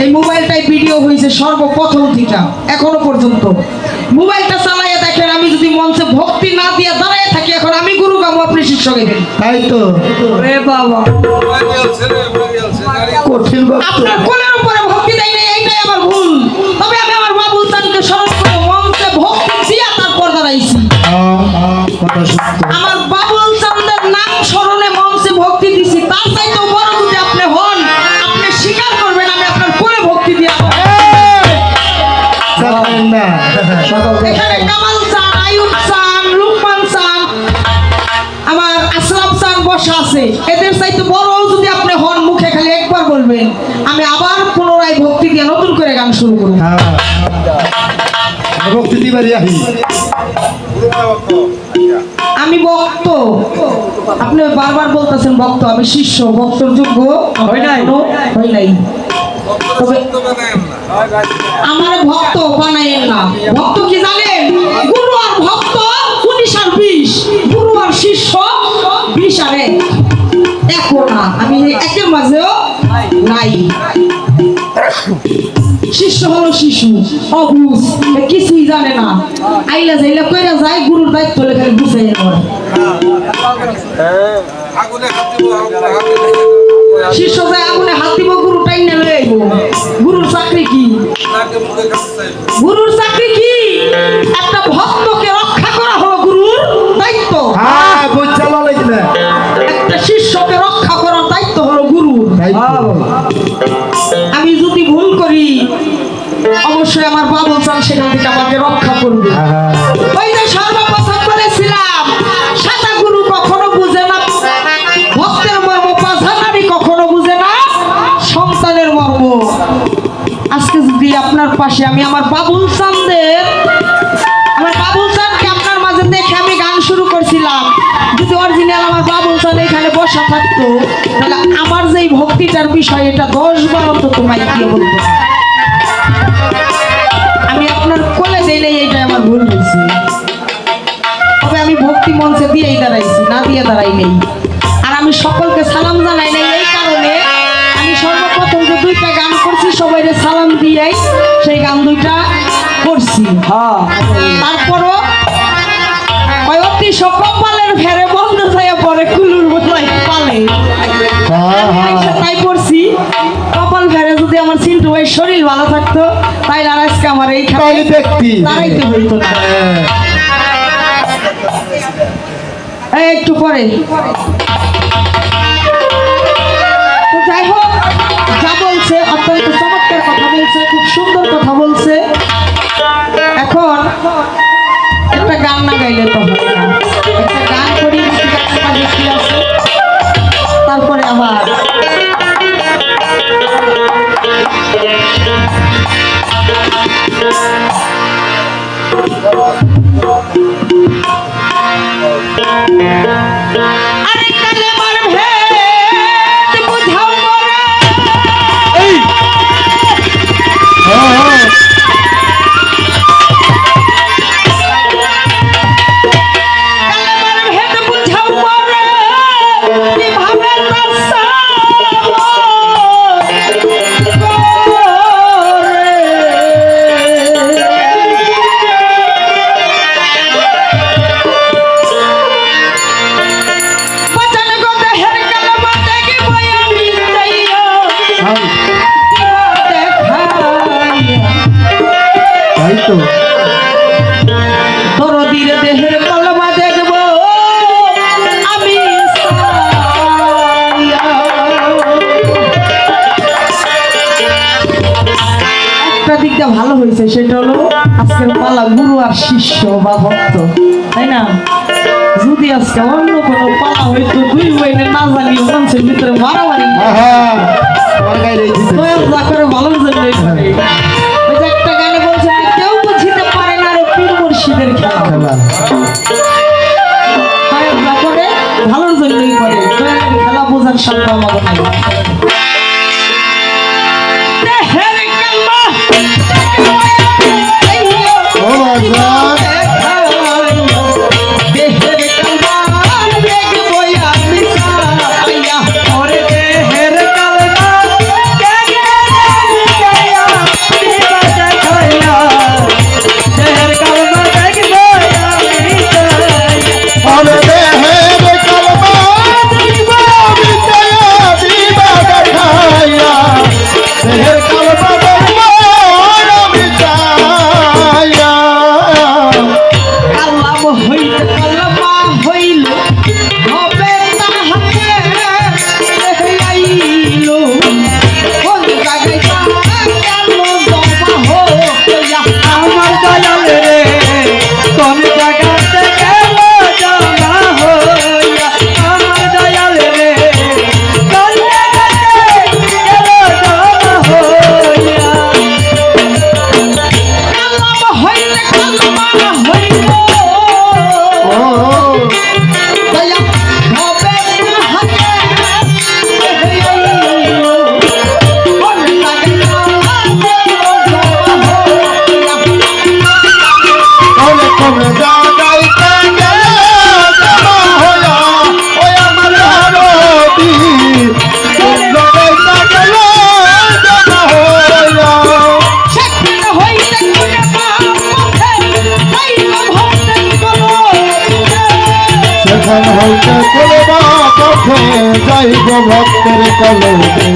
এই মোবাইলটাই ভিডিও হয়েছে সর্বপ্রথম থেকে এখনো পর্যন্ত। মোবাইলটা চালাইয়া দেখেন, আমি যদি মঞ্চে ভক্তি না দিয়ে দাঁড়ায় থাকি, এখন আমি গুরু গামো, আপনি শিষ্য গেবেন। তাই তো রে বাবা, কঠিন আপনার কোলের উপরে ভক্তি দেয় না, এইটাই আমার ভুল। তবে আমি আমার বাবুল চাঁদকে স্মরণ করে মঞ্চে ভক্তি দিয়া তারপর দাঁড়াইছি। আমার বাবুল চাঁদের নাম স্মরণে মঞ্চে ভক্তি দিছি, তার চাইতেও বড় যদি আপনি হন, আপনি স্বীকার করবেন আমি আপনার কোলে ভক্তি দিয়া। এখানে কামাল চান, আয়ুব চান, লুকমান চান, আমার আসলাম চান বসা আছে, এদের চাইতে বড় যদি আপনি হন, মুখে খালি একবার বলবেন, আমি আবার পুনরায় ভক্তি দিয়ে নতুন করে গান শুরু করব। ভক্তি দিবারই আহি আমি ভক্ত, আপনি বারবার বলতেছেন ভক্ত, আমি শিষ্য, ভক্তর যোগ্য হয় নাই। তবে আমার ভক্ত বানাইেন না। ভক্ত কি জানেন? গুরু আর ভক্ত 19 আর 20, গুরু আর শিষ্য 20 আর 1, একও না, আমি একের মাঝেও নাই। শিষ্য হলো শিশু, অবুঝ, কিছুই জানে না, আইলা যাইলা কইরা যায়, গুরুর দায়িত্ব লেখা বুঝাই পড়ে। শিষ্য যায় আগুনে হাত দিব, গুরু টাইনে লয়ে আইব। গুরুর চাকরি কি? গুরুর চাকরি কি? একটা ভক্তকে রক্ষা করা হলো গুরুর দায়িত্ব। একটা শিষ্যকে রক্ষা করার দায়িত্ব হলো গুরুর। আমি যদি ভুল করি, অবশ্যই আমার বাবুল চান সেখান থেকে আমাকে রক্ষা করবে। ওই যে সর্বপ্রথম বলেছিলাম, সাদা গুরু কখনো বুঝে না ভক্তের মর্ম, পাঝা নারী কখনো বুঝে না সন্তানের মর্ম। আজকে যদি আপনার পাশে আমি আমার বাবুল চাঁদকে আপনার মাঝে দেখে আমি গান শুরু করছিলাম, যদি অরিজিনাল আমার বাবুল চাঁদ এখানে বসা থাকতো, তাহলে আমার যেই ভক্তিটার বিষয়, এটা 10 বার অন্তত মাইকিয়ে বলতো। আমি আপনার কোলে দেই নাই, এইটাই আমার ভুল হয়েছে। তবে আমি ভক্তি মঞ্চে দিয়েই দাঁড়াইছি, না দিয়ে দাঁড়াই নেই। আর আমি সকলকে সালাম জানাই নাই এই কারণে, আমি সর্বপ্রথম যে 2টা গান করছি, সবাইকে সালাম দিয়েই সেই গান 2টা করছি। তারপরও অতি সকলের ফেরে বন্ধ হয়ে পড়ে, কুলুর বোধহয় পালে, তাই করছি। কপাল ফেরে যদি আমার চিন্টু ভাই শরীর ভালো থাকতো, তাই আর আজকে আমার এইখানে দাঁড়াইতে হইতো না। একটু পরে তো যাই হোক, যা বলছে অত্যন্ত চমৎকার কথা বলছে, খুব সুন্দর কথা বলছে। এখন একটা গান না গাইলে তো হবে না, একটা গান করি, কি আছে, তারপরে আবার আরে কালেমার ভেদ বুঝাও মোরে, কালেমার ভেদ বুঝাও মোরে, কিভাবে দরদির দেহের কলমা দেখব আমি, একটা দিকটা ভালো হয়েছে, সেটা হলো আজকের পালা গুরু আর শিষ্য বা ভক্ত, তাই না? যদি আজকে অন্য কোনো পালা হইতো, 2 বইনে না জানিয়ে মানুষের ভিতরে মারামারি করে ভালোর জন্যই করে। একটা গানে বলছে, কেউ বুঝিতে পারে না রে পীর মুর্শিদের খেলা, করে ভালোর জন্যই করে, খেলা বোঝার সাধ্য আমাদের নাই। দেহের কালমা যাই গো ভক্তের কলমেতে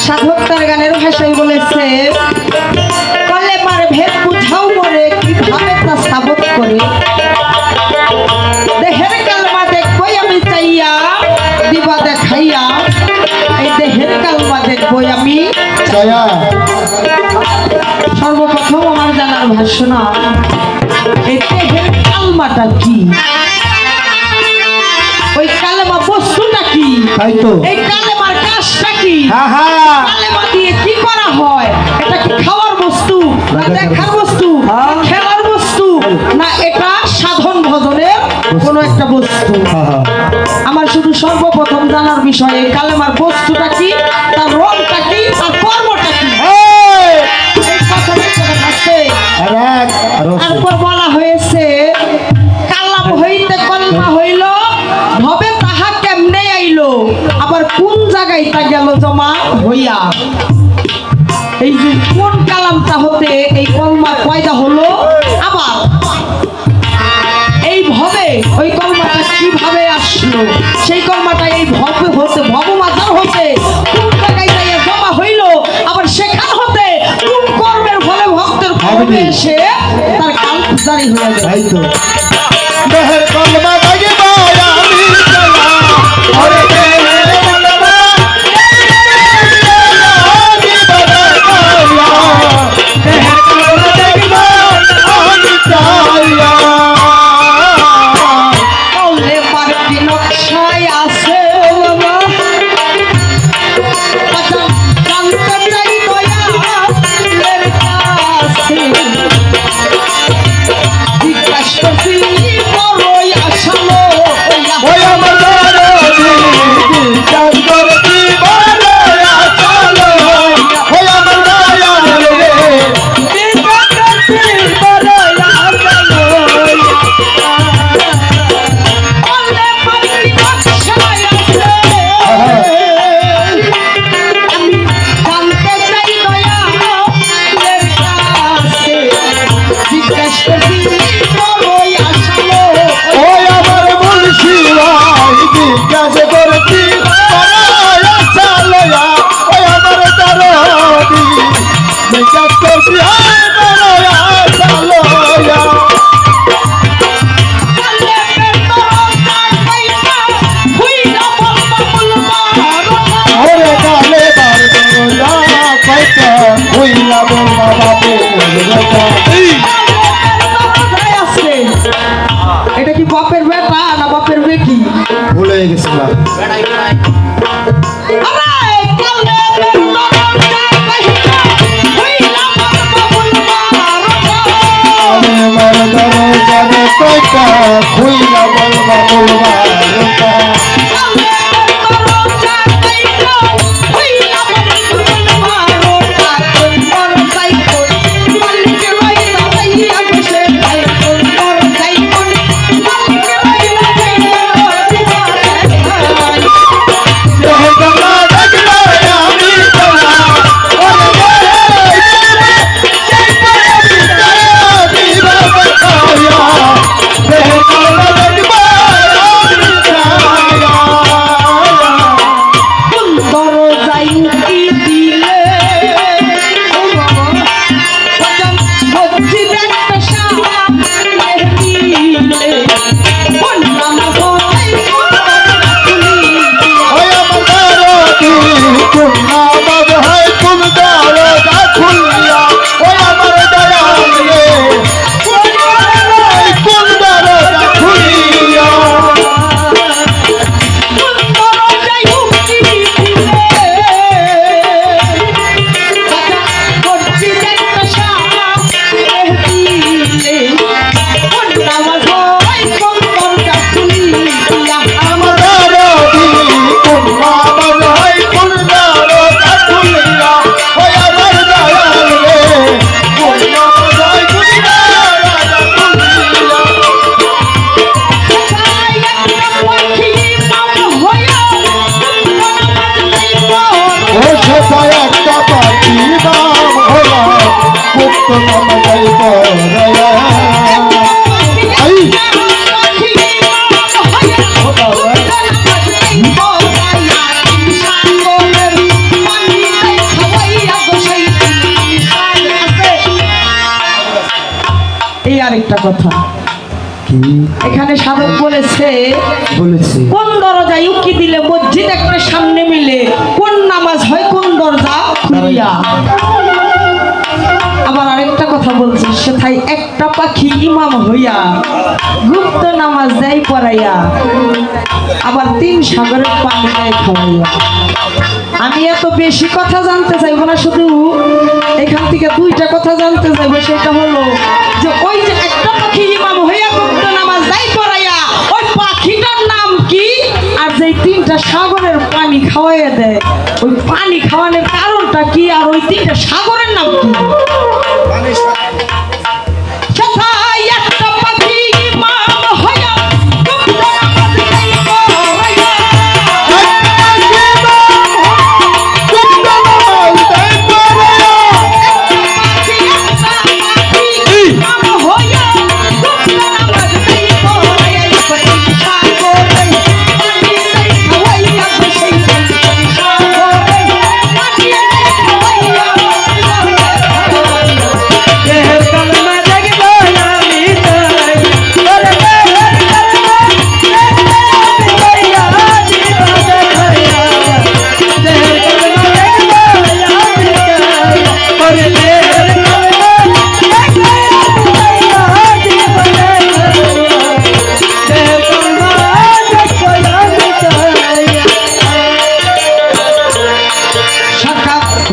সাধক তার গানের ভাষায় বলেছে কলেমার ভেদ বুঝাও মরে কিভাবে তা সাবত করে দেহের কালমা দেখবই আমি চাইয়া দিবা দেখাইয়া এই দেহের কালমা দেখবই আমি ছায়া সর্বপ্রথম আমার জানার ভাষ্য না এই দেহের কালমাটা কি ওই কালেমা বস্তুটা কি তাই তো এই কালেমার কাজটা কি হ্যাঁ হ্যাঁ কালেমা দিয়ে কি করা হয় এটা কি খাওয়ার বস্তু না দেখার বস্তু না খেলার বস্তু না এটা সাধন ভজনের কোনো একটা বস্তু আমার শুধু সর্বপ্রথম জানার বিষয় এই কালেমার বস্তুটা কি তার রংটা কি আর কর্মটা কি এই কথা আছে তারপর বলা হয়েছে কালাম হইতে কলমা হইল ভবে তাহা কেমনে আইলো আবার কোন জায়গায় তা গেল জমা হইয়া এই যে কোন কালামটা হতে এই কলমা পয়দা হলো আবার এই ভবে ওই কলমাটা কিভাবে আসলো সেই কলমাটা এই ভবে হতে ভবমাতার হতে কোন জায়গায় যাইয়া জমা হইল আবার সেখান হতে কোন কর্মের ফলে ভক্তের কর্মে এসে তার কাল জারি হয়ে যায় তাই তো দেহের কলমা লাগিব আমি চলা ওরে দেহের কলমা দেহের কলমা লাগিব আমি চাইয়া বলে পার্টি নকশায় আছে জানতে চাই দয়ালের কাছে জিজ্ঞাসা করছি বড়ই আসালো ওই আমার দরদি চাঁদ করতি বড় আসালো ওই আমার দয়াল রে চাঁদ করতি বড় আসালো বলে পার্টি নকশায় আছে আমি জানতে চাই দয়ালের কাছে জিজ্ঞাসা করছি বড়ই আসালো ওই আমার মুর্শিদাই জিজ্ঞাসা করতি বড় আসালো ওই আমার দরদি জিজ্ঞাসা করতি বড় আসালো ওরে কালে বার দরজা কইতা হইলা বল বাবা দরজা এটা কি বাপের বেটা না বাপের বেটি ভুলে গেছিলাম আরে আমার দরজা কইতা হইলা বল বাবা দরজা ভক্ত নাম যাই পরায়া এই এই আরেকটা কথা কি এখানে সাধক বলেছে বলেছে কোন দরজা উকি দিলে মসজিদ একটা সামনে মিলে কোন নামাজ হয় কোন দরজা খুলিয়া। আবার আরেকটা কথা বলছে সেথায় একটা পাখি ইমাম হইয়া গুপ্ত নামাজ দেয় পড়াইয়া আবার 3 সাগরের পানি দেয় খাওয়াইয়া। আমি এত বেশি কথা জানতে চাইবো না, শুধু এখান থেকে 2টা কথা জানতে চাইবো। সেটা হলো যে ওই যে একটা পাখি ইমাম হইয়া গুপ্ত নামাজ দেয় পড়াইয়া ওই পাখিটার নাম কি, আর যেই 3টা সাগরের পানি খাওয়াইয়া দেয় ওই পানি খাওয়ানোর কারণটা কি, আর ওই 3টা সাগরের নাম কি? সেথায় একটা পাখি ইমাম হইয়া গুপ্ত নামাজ দেয় পড়াইয়া।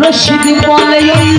রশিদ বলে ওই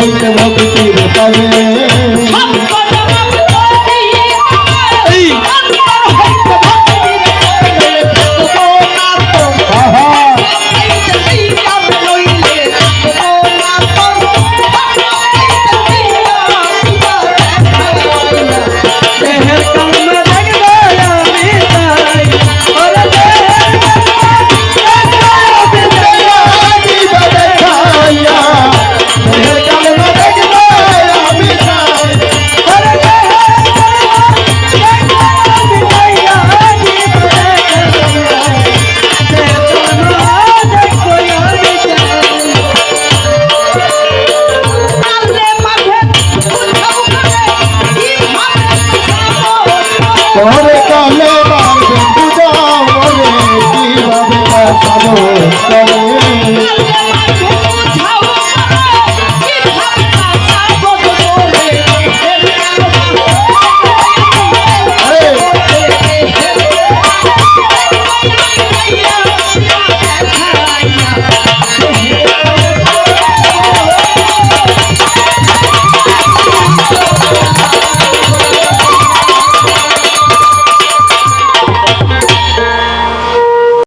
হইতে ভক্তির তবে ওরে কালে মারবে বুঝাও ওরে কিভাবে কাটাবো